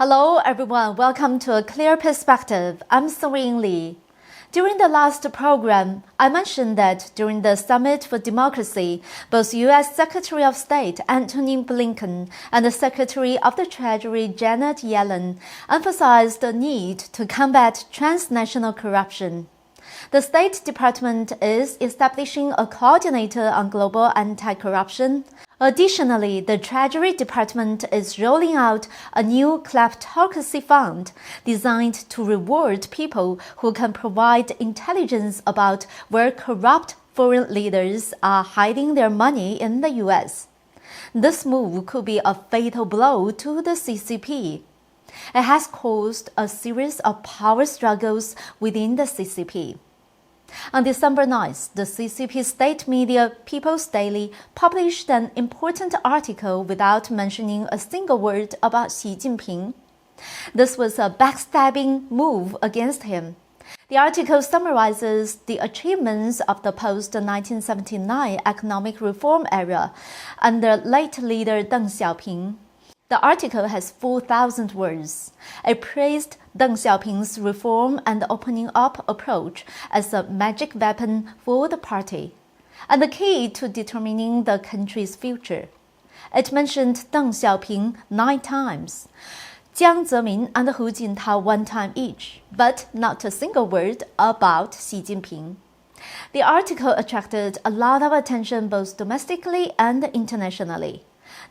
Hello everyone, welcome to A Clear Perspective. I'm Serene Lee. During the last program, I mentioned that during the Summit for Democracy, both U.S. Secretary of State Antony Blinken and the Secretary of the Treasury Janet Yellen emphasized the need to combat transnational corruption. The State Department is establishing a coordinator on global anti-corruption. Additionally, the Treasury Department is rolling out a new kleptocracy fund designed to reward people who can provide intelligence about where corrupt foreign leaders are hiding their money in the U.S. This move could be a fatal blow to the CCP. It has caused a series of power struggles within the CCP. On December 9th, the CCP state media People's Daily published an important article without mentioning a single word about Xi Jinping. This was a backstabbing move against him. The article summarizes the achievements of the post-1979 economic reform era under late leader Deng Xiaoping. The article has 4,000 words. It praised Deng Xiaoping's reform and opening up approach as a magic weapon for the party, and the key to determining the country's future. It mentioned Deng Xiaoping 9 times, Jiang Zemin and Hu Jintao 1 time each, but not a single word about Xi Jinping. The article attracted a lot of attention both domestically and internationally.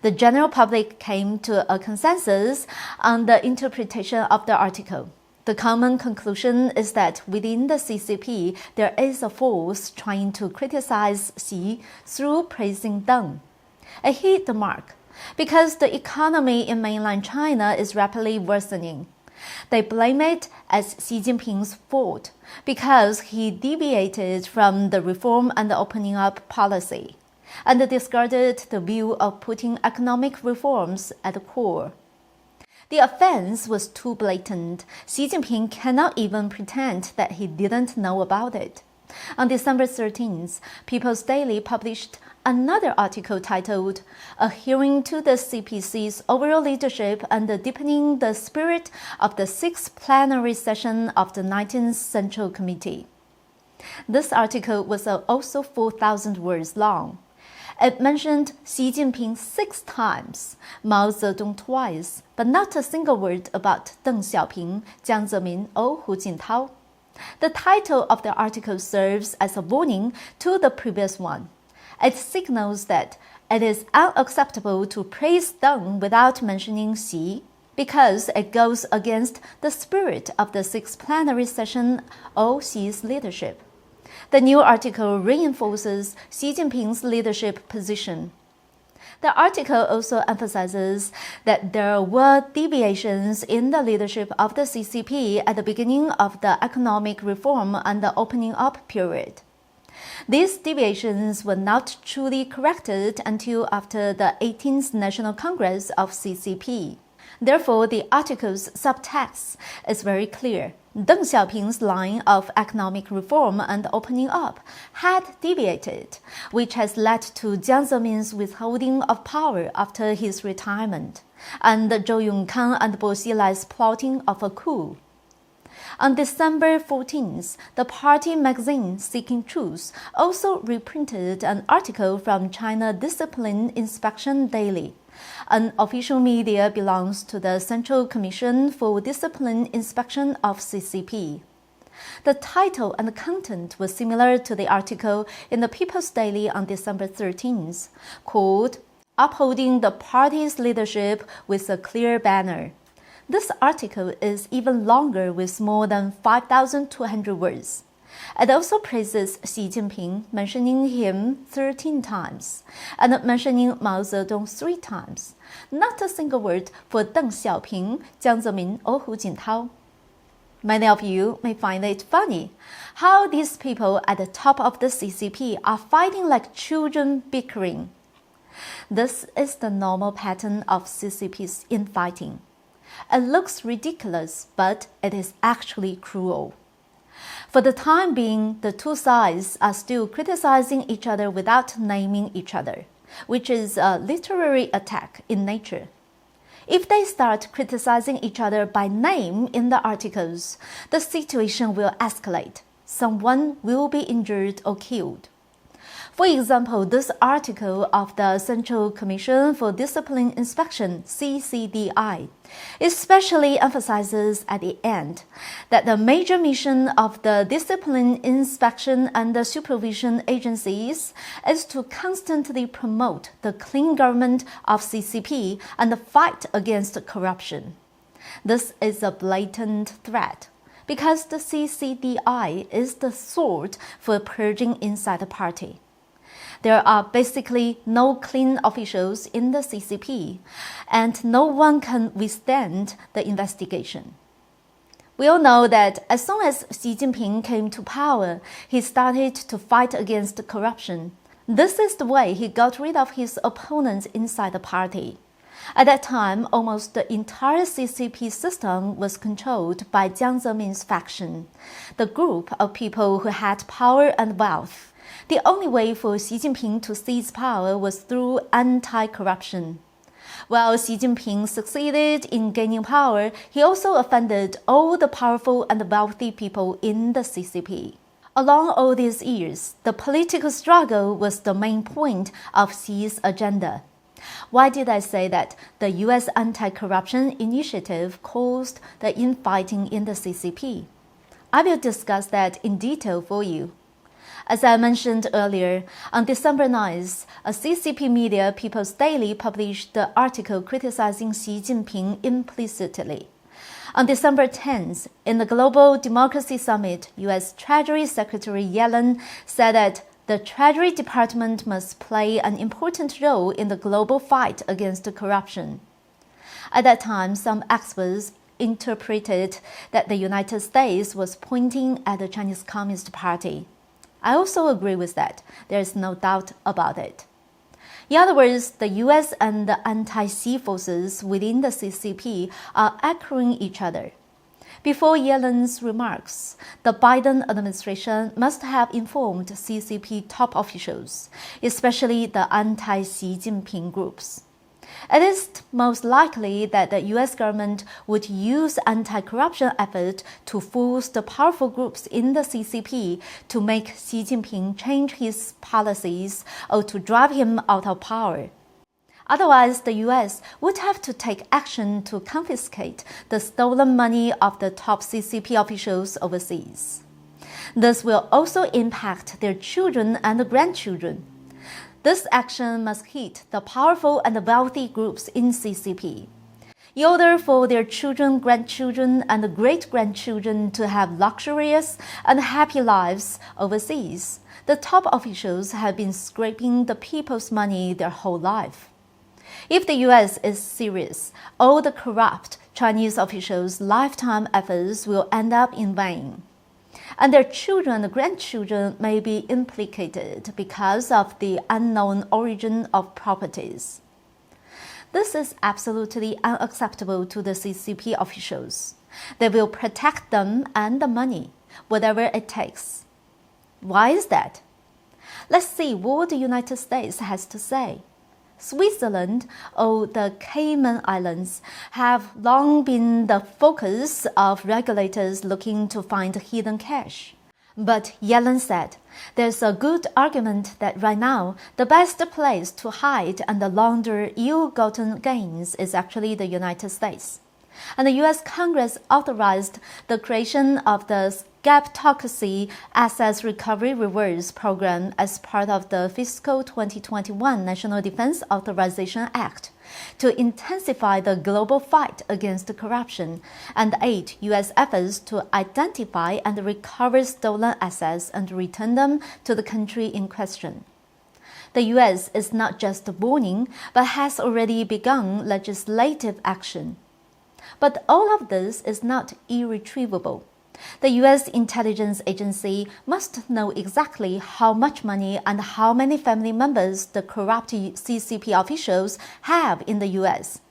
The general public came to a consensus on the interpretation of the article. The common conclusion is that within the CCP, there is a force trying to criticize Xi through praising Deng. It hit the mark because the economy in mainland China is rapidly worsening. They blame it as Xi Jinping's fault because he deviated from the reform and the opening up policy, and discarded the view of putting economic reforms at the core. The offense was too blatant. Xi Jinping cannot even pretend that he didn't know about it. On December 13th, People's Daily published another article titled "Adhering to the CPC's Overall Leadership and Deepening the Spirit of the 6th Plenary Session of the 19th Central Committee." This article was also 4,000 words long. It mentioned Xi Jinping 6 times, Mao Zedong twice, but not a single word about Deng Xiaoping, Jiang Zemin, or Hu Jintao. The title of the article serves as a warning to the previous one. It signals that it is unacceptable to praise Deng without mentioning Xi, because it goes against the spirit of the 6th plenary session or Xi's leadership. The new article reinforces Xi Jinping's leadership position. The article also emphasizes that there were deviations in the leadership of the CCP at the beginning of the economic reform and the opening up period. These deviations were not truly corrected until after the 18th National Congress of CCP. Therefore, the article's subtext is very clear. Deng Xiaoping's line of economic reform and opening up had deviated, which has led to Jiang Zemin's withholding of power after his retirement, and Zhou Yongkang and Bo Xilai's plotting of a coup. On December 14th, the party magazine Seeking Truth also reprinted an article from China Discipline Inspection Daily. An official media belongs to the Central Commission for Discipline Inspection of CCP. The title and content were similar to the article in the People's Daily on December 13th, called "Upholding the Party's Leadership with a Clear Banner." This article is even longer with more than 5,200 words. It also praises Xi Jinping, mentioning him 13 times, and mentioning Mao Zedong 3 times. Not a single word for Deng Xiaoping, Jiang Zemin, or Hu Jintao. Many of you may find it funny how these people at the top of the CCP are fighting like children bickering. This is the normal pattern of CCP's infighting. It looks ridiculous, but it is actually cruel. For the time being, the two sides are still criticizing each other without naming each other, which is a literary attack in nature. If they start criticizing each other by name in the articles, the situation will escalate. Someone will be injured or killed. For example, this article of the Central Commission for Discipline Inspection, CCDI, especially emphasizes at the end that the major mission of the discipline inspection and the supervision agencies is to constantly promote the clean government of CCP and the fight against corruption. This is a blatant threat, because the CCDI is the sword for purging inside the party. There are basically no clean officials in the CCP, and no one can withstand the investigation. We all know that as soon as Xi Jinping came to power, he started to fight against corruption. This is the way he got rid of his opponents inside the party. At that time, almost the entire CCP system was controlled by Jiang Zemin's faction, the group of people who had power and wealth. The only way for Xi Jinping to seize power was through anti-corruption. While Xi Jinping succeeded in gaining power, he also offended all the powerful and wealthy people in the CCP. Along all these years, the political struggle was the main point of Xi's agenda. Why did I say that the U.S. anti-corruption initiative caused the infighting in the CCP? I will discuss that in detail for you. As I mentioned earlier, on December 9th, a CCP media, People's Daily, published the article criticizing Xi Jinping implicitly. On December 10th, in the Global Democracy Summit, U.S. Treasury Secretary Yellen said that the Treasury Department must play an important role in the global fight against corruption. At that time, some experts interpreted that the United States was pointing at the Chinese Communist Party. I also agree with that. There is no doubt about it. In other words, the U.S. and the anti-Xi forces within the CCP are echoing each other. Before Yellen's remarks, the Biden administration must have informed CCP top officials, especially the anti-Xi Jinping groups. It is most likely that the U.S. government would use anti-corruption efforts to force the powerful groups in the CCP to make Xi Jinping change his policies or to drive him out of power. Otherwise, the U.S. would have to take action to confiscate the stolen money of the top CCP officials overseas. This will also impact their children and grandchildren. This action must hit the powerful and wealthy groups in CCP. In order for their children, grandchildren, and great-grandchildren to have luxurious and happy lives overseas, the top officials have been scraping the people's money their whole life. If the U.S. is serious, all the corrupt Chinese officials' lifetime efforts will end up in vain, and their children and grandchildren may be implicated because of the unknown origin of properties. This is absolutely unacceptable to the CCP officials. They will protect them and the money, whatever it takes. Why is that? Let's see what the United States has to say. Switzerland or the Cayman Islands have long been the focus of regulators looking to find hidden cash. But Yellen said there's a good argument that right now the best place to hide and launder ill-gotten gains is actually the United States. And the U.S. Congress authorized the creation of the Scaptocracy Assets Recovery Rewards Program as part of the fiscal 2021 National Defense Authorization Act to intensify the global fight against corruption and aid U.S. efforts to identify and recover stolen assets and return them to the country in question. The U.S. is not just warning, but has already begun legislative action. But all of this is not irretrievable. The U.S. intelligence agency must know exactly how much money and how many family members the corrupt CCP officials have in the U.S.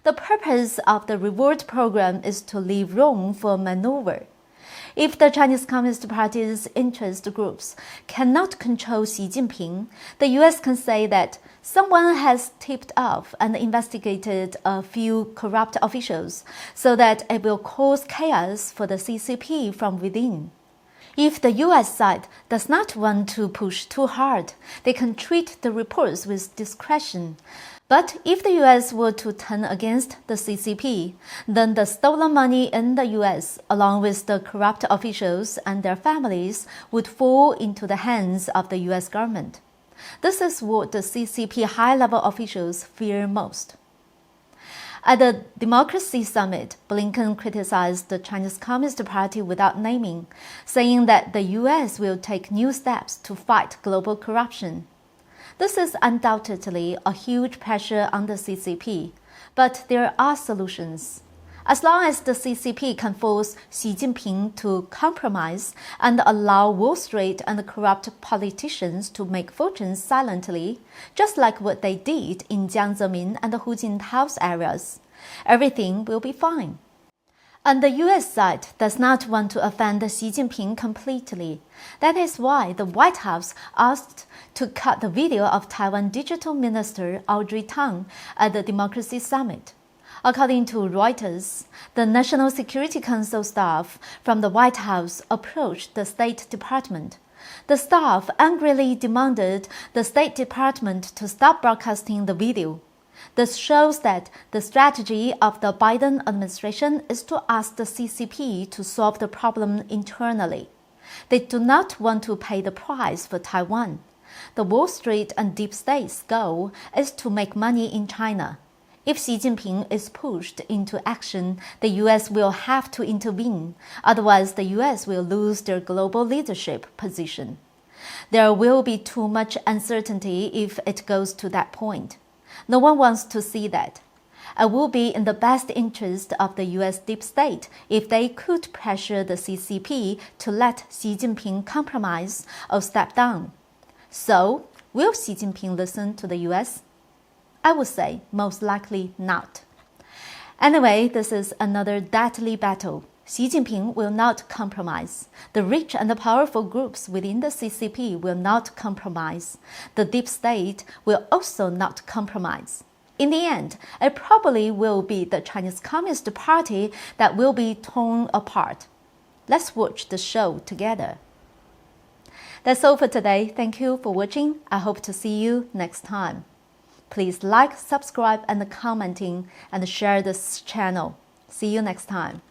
The purpose of the reward program is to leave room for maneuver. If the Chinese Communist Party's interest groups cannot control Xi Jinping, the US can say that someone has tipped off and investigated a few corrupt officials so that it will cause chaos for the CCP from within. If the US side does not want to push too hard, they can treat the reports with discretion. But if the US were to turn against the CCP, then the stolen money in the US, along with the corrupt officials and their families, would fall into the hands of the US government. This is what the CCP high-level officials fear most. At the Democracy Summit, Blinken criticized the Chinese Communist Party without naming, saying that the US will take new steps to fight global corruption. This is undoubtedly a huge pressure on the CCP, but there are solutions. As long as the CCP can force Xi Jinping to compromise and allow Wall Street and corrupt politicians to make fortunes silently, just like what they did in Jiang Zemin and Hu Jintao's areas, everything will be fine. And the US side does not want to offend Xi Jinping completely. That is why the White House asked to cut the video of Taiwan Digital Minister Audrey Tang at the Democracy Summit. According to Reuters, the National Security Council staff from the White House approached the State Department. The staff angrily demanded the State Department to stop broadcasting the video. This shows that the strategy of the Biden administration is to ask the CCP to solve the problem internally. They do not want to pay the price for Taiwan. The Wall Street and deep state's goal is to make money in China. If Xi Jinping is pushed into action, the US will have to intervene. Otherwise, the US will lose their global leadership position. There will be too much uncertainty if it goes to that point. No one wants to see that. It will be in the best interest of the US deep state if they could pressure the CCP to let Xi Jinping compromise or step down. So, will Xi Jinping listen to the US? I would say most likely not. Anyway, this is another deadly battle. Xi Jinping will not compromise. The rich and the powerful groups within the CCP will not compromise. The deep state will also not compromise. In the end, it probably will be the Chinese Communist Party that will be torn apart. Let's watch the show together. That's all for today. Thank you for watching. I hope to see you next time. Please like, subscribe, and commenting, and share this channel. See you next time.